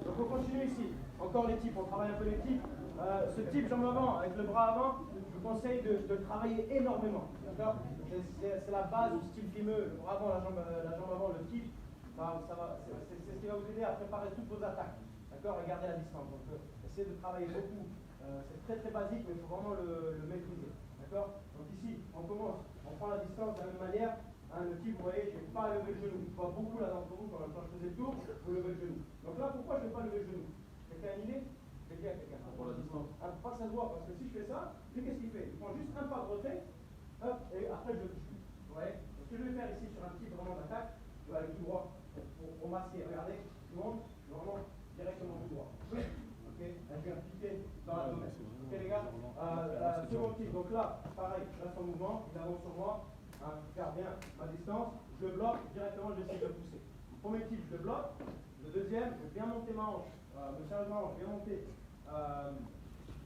Donc on continue ici. Encore les types, on travaille un peu les types. Ce type jambe avant, avec le bras avant, je vous conseille de travailler énormément. D'accord? C'est la base du style fimeux, le bras avant, la jambe avant, le type. C'est ce qui va vous aider à préparer toutes vos attaques. D'accord? Et garder la distance. Donc essayez de travailler beaucoup. C'est très très basique, mais il faut vraiment le maîtriser. D'accord? Donc ici, on commence, on prend la distance de la même manière. Le type, vous voyez, je ne vais pas lever le genou. Je vois beaucoup là d'entre vous, quand je faisais le tour, vous levez le genou. Donc là, pourquoi je ne vais pas lever le genou? Quelqu'un a une idée? Quelqu'un? Pour la distance. Pas que ça se voit, parce que si je fais ça, lui, qu'est-ce qu'il fait? Il prend juste un pas de retrait, hop, et après je le touche. Vous voyez? Donc, ce que je vais faire ici sur un type vraiment d'attaque, je vais aller tout droit pour masquer. Regardez, tout le monde, vraiment directement tout droit. Ok? Là, je viens piquer dans l'abdomen. Ok, les gars? Second type, donc là, pareil, je reste en mouvement, il avance sur moi. Je garde bien ma distance, je le bloque, directement j'essaie de le pousser. Le premier type, je le bloque. Le deuxième, je viens monter ma hanche, sérieusement, je viens monter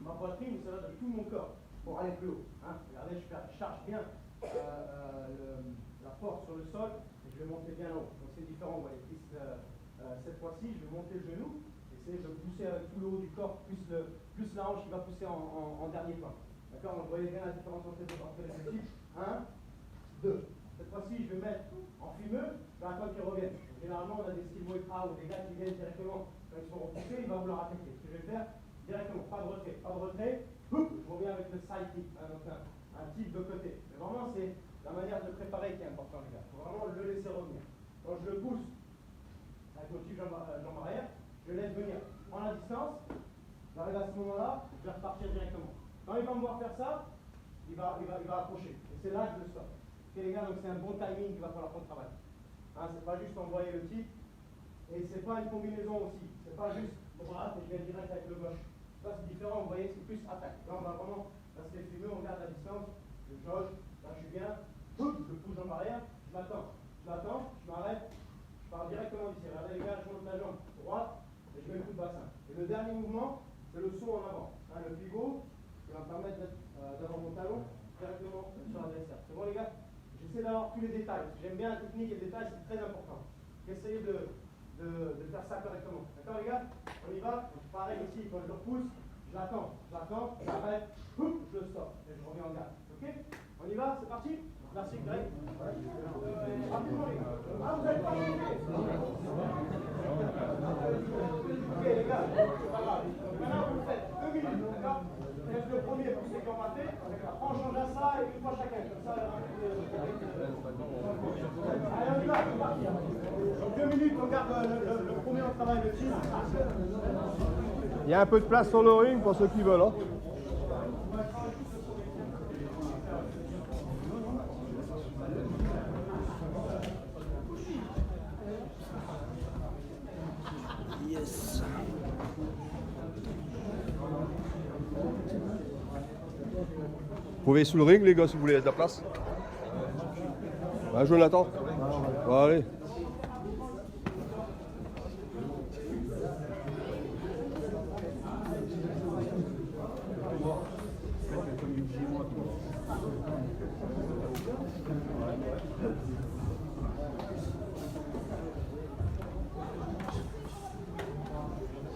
ma poitrine, c'est là de tout mon corps, pour aller plus haut. Regardez, je charge bien la force sur le sol, et je vais monter bien haut. Donc c'est différent, vous voyez. Cette fois-ci, je vais monter le genou, essayer de pousser avec tout le haut du corps, plus la hanche qui va pousser en dernier plan. D'accord? Donc vous voyez bien la différence entre les deux types. 1, 2. Cette fois-ci, je vais mettre en fumeux, je vais attendre qu'ils reviennent. Généralement, on a des styles Moïtra ou des gars qui viennent directement, quand ils sont repoussés, il va vouloir attaquer. Ce que je vais faire, directement, pas de retrait, je reviens avec le side kick, donc un type de côté. Mais vraiment, c'est la manière de préparer qui est importante, les gars. Il faut vraiment le laisser revenir. Quand je le pousse, avec mon type jambe arrière, je le laisse venir. Je prends la distance, j'arrive à ce moment-là, je vais repartir directement. Quand il va me voir faire ça, il va approcher. Et c'est là que je le stoppe. Ok les gars, donc c'est un bon timing qu'il va falloir qu'on travaille. C'est pas juste envoyer le type, et c'est pas une combinaison aussi. C'est pas juste le bras et je viens direct avec le gauche. Ça c'est différent, vous voyez, c'est plus attaque. Là on va vraiment, là c'est fumeux, on garde la distance, je jauge, là je suis bien, je pousse en arrière, je m'attends, je m'arrête, je pars directement d'ici. Regardez les gars, je monte la jambe droite et je mets le coup de bassin. Et le dernier mouvement, c'est le saut en avant. Le pivot qui va me permettre d'avoir mon talon directement sur l'adversaire. C'est bon les gars? J'essaie d'avoir tous les détails, parce que j'aime bien la technique et les détails, c'est très important. Essayez de faire ça correctement. D'accord les gars? On y va? Pareil ici, quand je le repousse, je l'attends, j'arrête, je le stoppe et je reviens en garde. Ok? On y va? C'est parti? Merci Greg. Rapidement les gars. Vous n'avez pas fini. Ok les gars, c'est pas grave. Maintenant vous le faites 2 minutes, d'accord? Faites le premier pour ceux qui ont raté. Après on change à ça et une fois chacun. Comme ça, allez, on y va, c'est parti. Donc 2 minutes, on garde le premier, on travaille le tir. Il y a un peu de place sur le ring pour ceux qui veulent. Hein. Yes. Vous pouvez sous le ring les gars si vous voulez de la place. Jonathan. Bon, allez.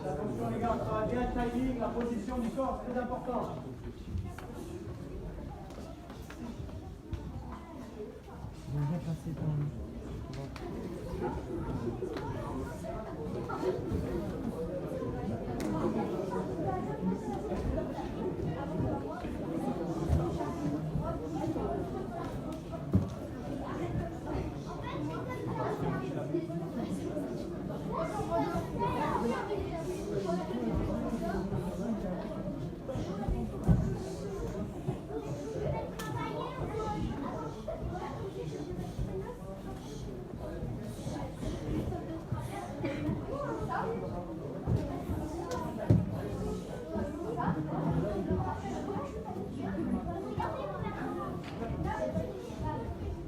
Attention les gars, on travaille bien le timing, la position du corps, c'est très important.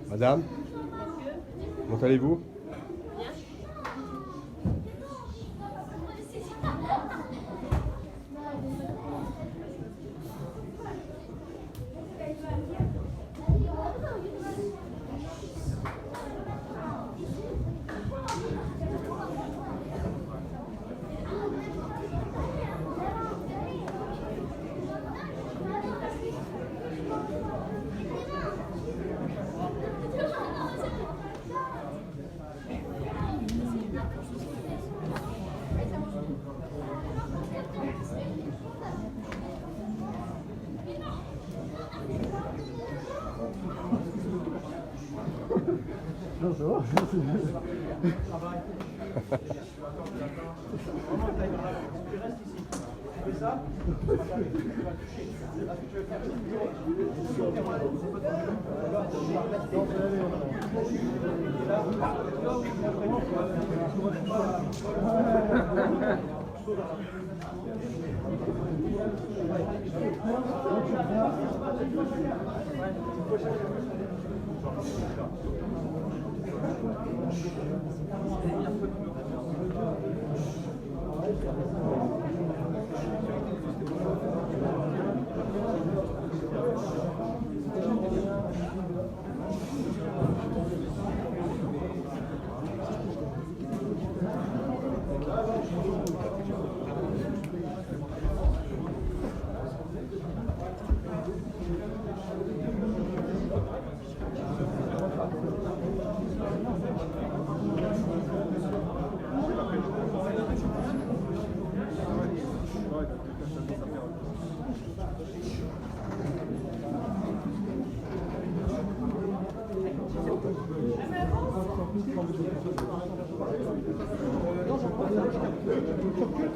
Madame, comment allez-vous? Bonjour. Travail. Vraiment taille dans la main. Tu restes ici. Tu fais ça, tu vas toucher. Là, ce que tu veux faire, c'est toujours sur tes mains. C'est pas ton jeu.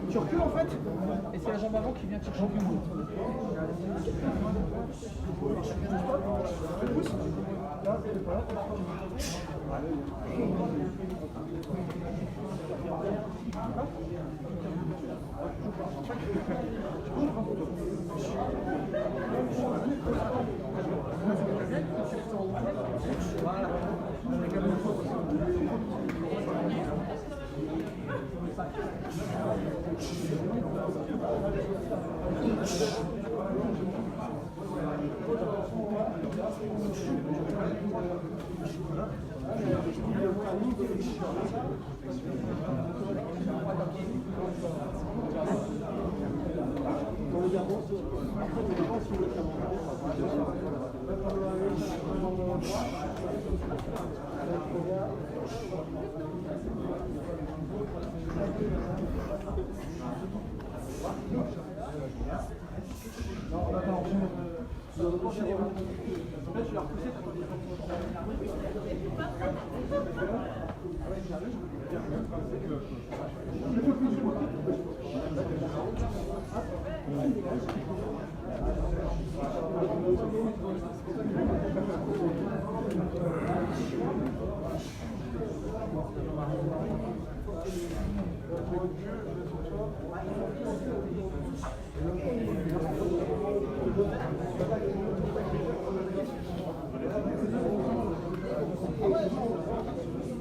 Tu recules en fait, et c'est la jambe avant qui vient te chercher.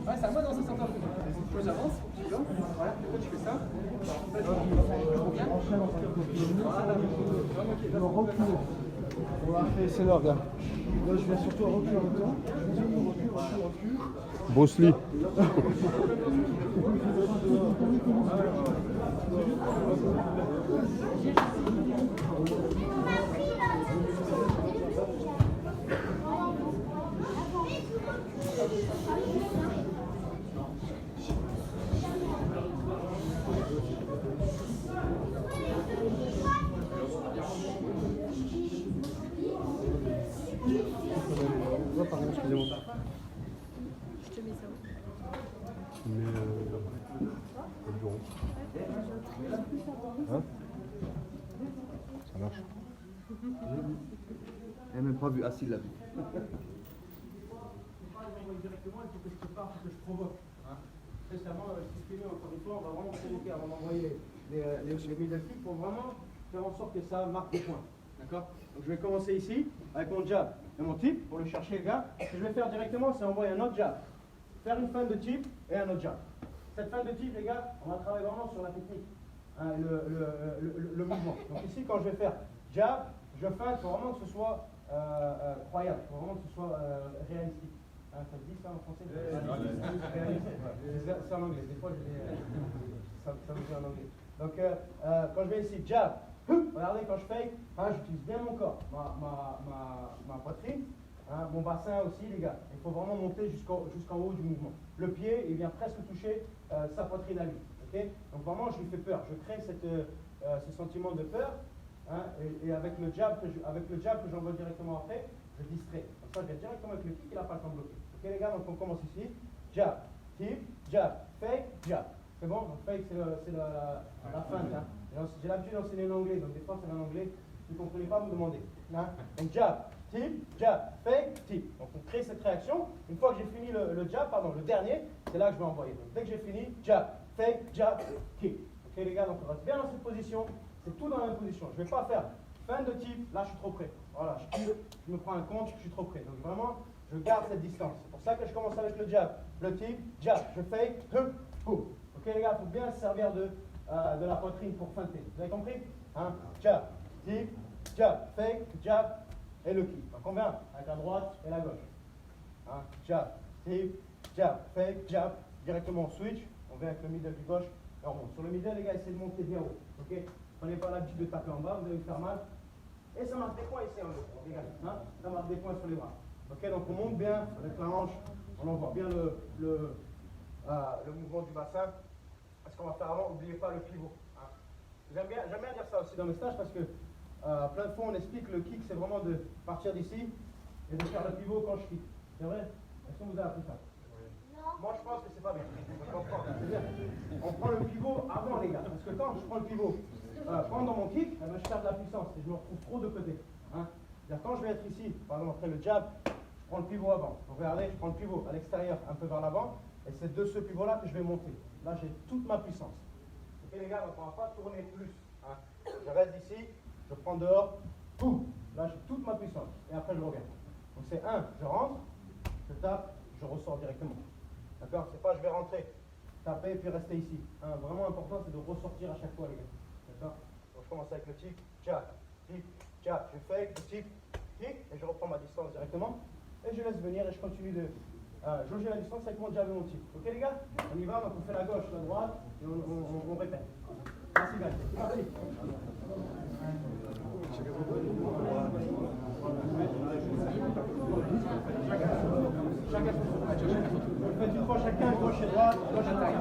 Ouais, c'est à moi dans ce sens-là. Moi j'avance, tu vois, voilà, pourquoi tu fais ça? On va faire c'est là, regarde. Là, je viens surtout à reculer en même temps. Recule. Bruce Lee. Excusez-moi. Je te mets ça. Mais au bureau. Hein? Ça marche. Elle n'a même pas vu. Ah, si, il l'a vu. Directement, il faut que je prépare, il faut que je provoque. Récemment, encore une fois, on va vraiment provoquer avant d'envoyer les middle kicks pour vraiment faire en sorte que ça marque des points. D'accord? Donc je vais commencer ici avec mon jab et mon tip pour le chercher, les gars. Ce que je vais faire directement, c'est envoyer un autre jab, faire une fin de tip et un autre jab. Cette fin de tip, les gars, on va travailler vraiment sur la technique, hein, le mouvement. Donc ici, quand je vais faire jab, je feinte, il faut vraiment que ce soit croyable, il faut vraiment que ce soit réalistique. Hein, ça se dit ça en français? C'est en anglais, des fois ça me dit en anglais. Donc quand je vais ici, jab, regardez quand je fake, hein, j'utilise bien mon corps, ma poitrine, hein, mon bassin aussi les gars. Il faut vraiment monter jusqu'en haut du mouvement. Le pied, il vient presque toucher sa poitrine à lui. Okay? Donc vraiment je lui fais peur, je crée ce sentiment de peur, hein, et avec le jab que j'envoie directement après, je distrais. Comme ça je vais directement avec le kick, il n'a pas le temps de bloquer. Ok les gars, donc on commence ici. Jab, tip, jab, fake, jab. C'est bon? Donc fake c'est la feinte. Hein. J'ai l'habitude d'enseigner en anglais, donc des fois c'est en anglais. Si vous ne comprenez pas, vous demandez. Hein. Donc jab, tip, jab, fake, tip. Donc on crée cette réaction. Une fois que j'ai fini le jab, pardon, le dernier, c'est là que je vais envoyer. Donc dès que j'ai fini, jab, fake, jab, tip. Ok les gars, donc on reste bien dans cette position. C'est tout dans la même position. Je ne vais pas faire fin de tip, là je suis trop près. Voilà, je me prends un compte, je suis trop près. Donc vraiment, je garde cette distance. C'est pour ça que je commence avec le jab. Le tip, jab, je fake, boum. Ok les gars, il faut bien se servir de la poitrine pour feinter. Vous avez compris? Hein? Jab, tip, jab, fake, jab et le kick. Donc on vient avec la droite et la gauche. Hein? Jab, tip, jab, fake, jab. Directement on switch. On vient avec le middle du gauche et on monte. Sur le middle, les gars, essayez de monter bien haut. Ok? Prenez pas l'habitude de taper en bas, vous allez vous faire mal. Et ça marque des points ici en haut. Regardez, hein? Ça marque des points sur les bras. Ok, donc on monte bien avec la hanche, on envoie bien le mouvement du bassin. Ce qu'on va faire avant, n'oubliez pas le pivot. Hein? J'aime bien dire ça aussi dans mes stages parce que plein de fois on explique le kick, c'est vraiment de partir d'ici et de faire le pivot quand je kick. C'est vrai? Est-ce qu'on vous a appris ça? Moi je pense que c'est pas bien. On prend le pivot avant les gars, parce que quand je prends le pivot pendant mon kick, eh ben, je perds de la puissance et je me retrouve trop de côté. Hein? Quand je vais être ici, par exemple après le jab, je prends le pivot avant. Donc regardez, je prends le pivot à l'extérieur, un peu vers l'avant, et c'est de ce pivot-là que je vais monter. Là j'ai toute ma puissance. Ok les gars, donc on ne va pas tourner plus. Hein? Je reste ici, je prends dehors, boum, là j'ai toute ma puissance, et après je reviens. Donc c'est je rentre, je tape, je ressors directement. D'accord? C'est pas je vais rentrer, taper puis rester ici. Hein, vraiment important c'est de ressortir à chaque fois les gars. D'accord? Donc je commence avec le tic, jab, je fake, je tic, et je reprends ma distance directement. Et je laisse venir et je continue de jauger la distance avec mon jab et mon tic. Ok les gars? On y va, donc on fait la gauche, la droite, et on répète. Merci guys, c'est parti. Chacun son tour. Faites une fois chacun, gauche et droite, gauche et droite.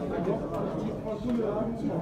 On prend tout le mouvement.